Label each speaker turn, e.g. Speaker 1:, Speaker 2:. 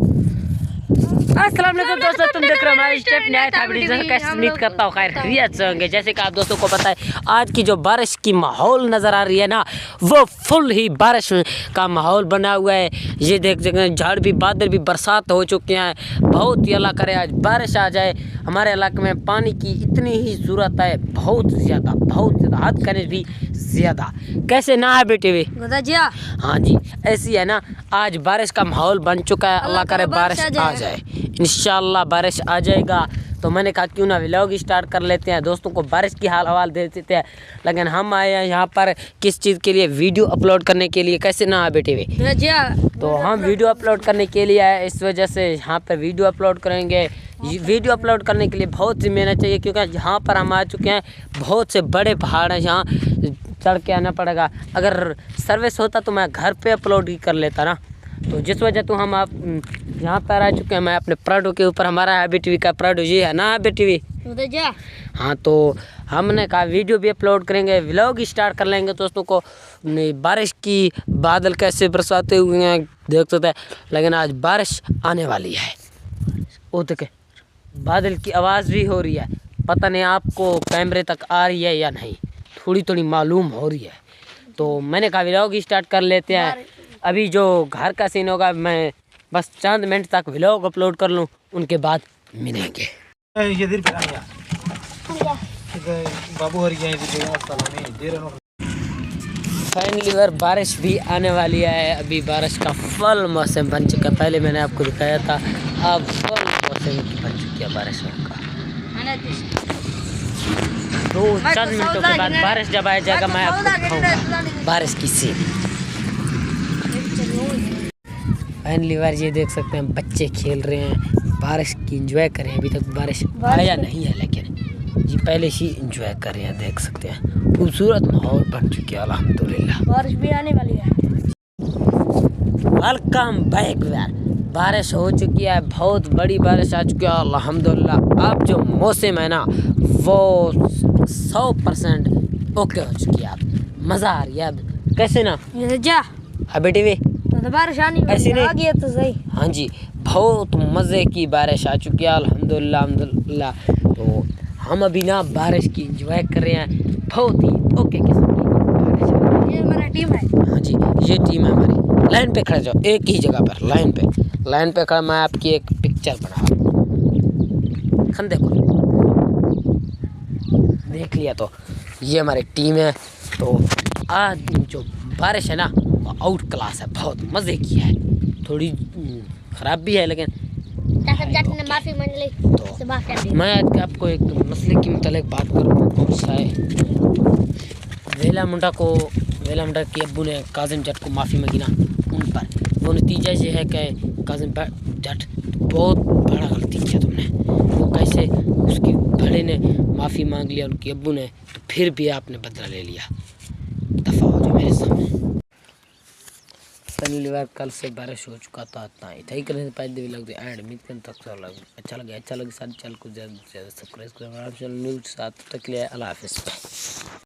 Speaker 1: अस्सलाम वालेकुम दोस्तों, तुम देख रहे हो हमारी स्टेप नया था वीडियो। कैसे उम्मीद करता हूँ खैरियत से होंगे। जैसे कि आप दोस्तों को पता है, आज की जो बारिश की माहौल नज़र आ रही है ना, वो फुल ही बारिश का माहौल बना हुआ है। ये देख सकते झाड़ भी, बादल भी, बरसात हो चुके हैं। बहुत ही अल्लाह करे आज बारिश आ जाए। हमारे इलाके में पानी की इतनी ही ज़रूरत है, बहुत ज़्यादा हद करे भी ज़्यादा। कैसे ना है बेटे वे? हाँ जी, ऐसी है ना, आज बारिश का माहौल बन चुका है। अल्लाह करे बारिश आ जाए, इंशाल्लाह बारिश आ जाएगा। तो मैंने कहा क्यों ना व्लॉग स्टार्ट कर लेते हैं, दोस्तों को बारिश की हाल हवाल दे देते हैं। लेकिन हम आए हैं यहाँ पर किस चीज़ के लिए? वीडियो अपलोड करने के लिए। कैसे ना बेटे वे? तो हम वीडियो अपलोड करने के लिए आए, इस वजह से यहाँ पर वीडियो अपलोड करेंगे। वीडियो अपलोड करने के लिए बहुत सी मेहनत चाहिए, क्योंकि यहाँ पर हम आ चुके हैं। बहुत से बड़े पहाड़ हैं, यहाँ चढ़ के आना पड़ेगा। अगर सर्विस होता तो मैं घर पे अपलोड ही कर लेता ना। तो जिस वजह तो हम आप यहाँ पर आ चुके हैं। मैं अपने प्राडो के ऊपर, हमारा हैबी टीवी का प्राडो ये है ना हैबी टीवी। हाँ, तो हमने कहा वीडियो भी अपलोड करेंगे, व्लॉग स्टार्ट कर लेंगे। दोस्तों को बारिश की बादल कैसे बरसाते हुए हैं देख सकते हैं। लेकिन आज बारिश आने वाली है। वो देखे बादल की आवाज़ भी हो रही है। पता नहीं आपको कैमरे तक आ रही है या नहीं, थोड़ी थोड़ी मालूम हो रही है। तो मैंने कहा व्लॉग स्टार्ट कर लेते हैं। अभी जो घर का सीन होगा, मैं बस चंद मिनट तक व्लॉग अपलोड कर लूँ, उनके बाद मिलेंगे। फाइनली बारिश भी आने वाली है। अभी बारिश का फुल मौसम बन चुका है। पहले मैंने आपको दिखाया था, अब फुल मौसम बन चुकी है बारिश का। दो चंद मिनटों के बाद बारिश जब आ जाएगा, मैं आपको दिखाऊंगा बारिश की सीन। फाइनली ये देख सकते हैं, बच्चे खेल रहे हैं, बारिश की एंजॉय कर रहे हैं। अभी तक बारिश आया नहीं है, लेकिन जी पहले ही एंजॉय कर रहे हैं। देख सकते हैं खूबसूरत माहौल बन चुकी है अल्हम्दुलिल्लाह।
Speaker 2: बारिश भी आने वाली है।
Speaker 1: वेलकम बैक यार। बारिश हो चुकी है, बहुत बड़ी बारिश आ चुकी है अल्हम्दुलिल्लाह। अब जो मौसम है ना, वो 100% ओके हो चुकी है। अब मज़ा आ रही है। अब कैसे ना बेटे वे
Speaker 2: तो बारिश आने वाली आ गया तो सही।
Speaker 1: हाँ जी, बहुत मज़े की बारिश आ चुकी है अल्हम्दुलिल्लाह। तो हम अभी ना बारिश की एंजॉय कर रहे हैं। बहुत ही ओके किस्म की बारिश है।
Speaker 2: ये हमारा टीम है।
Speaker 1: हाँ जी, ये टीम है हमारी। लाइन पे खड़े जाओ, एक ही जगह पर लाइन पे खड़ा। मैं आपकी एक पिक्चर बना रहा हूँ। देखो, देख लिया। तो ये हमारी टीम है। तो आज जो बारिश है ना, वो आउट क्लास है, बहुत मज़े की है। थोड़ी ख़राब भी है, लेकिन
Speaker 2: माफी मांग ली
Speaker 1: तो मैं आज आपको एक मसले की मतलब बात करूँगा। कौन सा है? वेला मुंडा की अब्बू ने काजिम जट को माफ़ी मांगी ना, उन पर वो नतीजा ये है कि काजिम जट बहुत बड़ा गलती किया तुमने। वो कैसे? उसकी बड़े ने माफ़ी मांग लिया, उनकी अब्बू ने, तो फिर भी आपने बदला ले लिया। दफ़ा हो जाए मेरे सामने। पहली बार कल से बारिश हो चुका था इतना ही था ही करने से पहले लग गया एंड उम्मीद करता अच्छा लगे सारे चैनल को ज़्यादा से ज़्यादा सब्सक्राइब करें। न्यूज़ साथ तक ले अल्लाह हाफ़िज़।